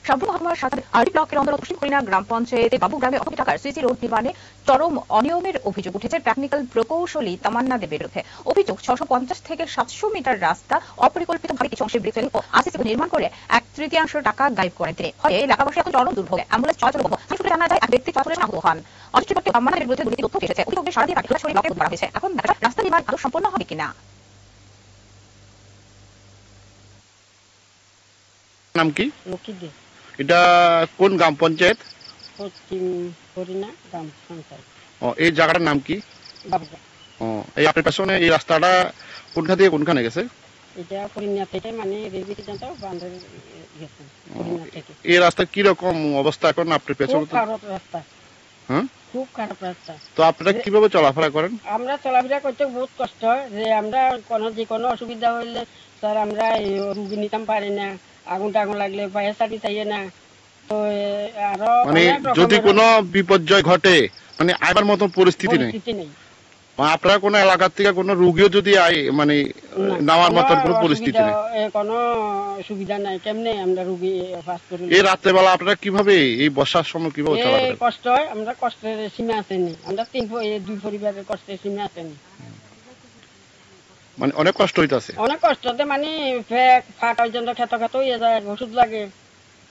Shamim Mohammad Saadat RD ব্লকের অন্তর্গত পশ্চিম হরিণা গ্রাম পঞ্চায়েতে বাবুগ্রামে অসংখ্য টাকার সিসি রোড নির্মাণে চরম অনিয়মের অভিযোগ উঠেছে টেকনিক্যাল প্রকৌশলী তামান্না দেবের বিরুদ্ধে। অভিযোগ 650 থেকে 700 মিটার রাস্তা অপরিকল্পিতভাবে কিছু অংশে ব্রিক ফেলে আরসিসি নির্মাণ করে 1/3 টাকা গায়েব করেন তিনি। ফলে এলাকাবাসী এখন চরম দুর্ভোগে। অ্যাম্বুলেন্স চলাচল বন্ধ। সূত্রে জানা যায় এক ব্যক্তি চলাচলে আহত হন। অস্ট্রেলিয়াকে তামান্না দেবের বিরুদ্ধে দুটি তথ্য এসেছে। অভিযোগের সারা দিয়ে পাকিস্তান ব্লকে করা হয়েছে। এখন দেখা যাক রাস্তা নির্মাণ আদৌ সম্পন্ন হবে কিনা। নাম কি? লক্ষ্মীদে। এটা কোন গ্রাম পঞ্চায়েত? পশ্চিম হরিণা গ্রাম পঞ্চায়েত। এই জায়গাটার নাম কি? বাবুগ্রাম। এই আপনার পেছনে এই রাস্তাটা কোনখান থেকে কোনখানে গেছে? এটা হরিণা থেকে মানে রেলওয়ে স্টেশনটা বান্দার গেছে হরিণা থেকে। এই রাস্তা কি রকম অবস্থা এখন আপনার পেছনে? খুব খারাপ রাস্তা। হ্যাঁ, খুব খারাপ রাস্তা। তো আপনারা কিভাবে চলাফেরা করেন? আমরা চলাফেরা করতে বহুত কষ্ট হয়। যে আমরা যে কোনো অসুবিধা হইলে স্যার আমরা রুগী নিতাম পারি না। আগুন টাগুন লাগলে ফায়ার সার্ভিস আইয়ে না। তো আরো মানে যদি কোনো বিপর্যয় ঘটে মানে আইবার মতো পরিস্থিতি নেই। আপনারা কোনো এলাকা থেকে কোনো রোগীও যদি মানে নেওয়ার মতন কোনো পরিস্থিতি নেই, কোনো সুবিধা নাই। কেমনে আমরা রোগী পাস করি? এই রাত্রেবেলা আপনারা কিভাবে এই বর্ষার সময় কিভাবে চলাফেরা? কষ্ট হয়। আমরা কষ্টের সীমা আসেনি। আমরা দুই পরিবারের কষ্টের সীমা আসেনি। মানে অনেক কষ্ট হইতাছে। অনেক কষ্টতে মানে ফাটা পর্যন্ত ক্ষত ক্ষত হয়ে যায়, ওষুধ লাগে।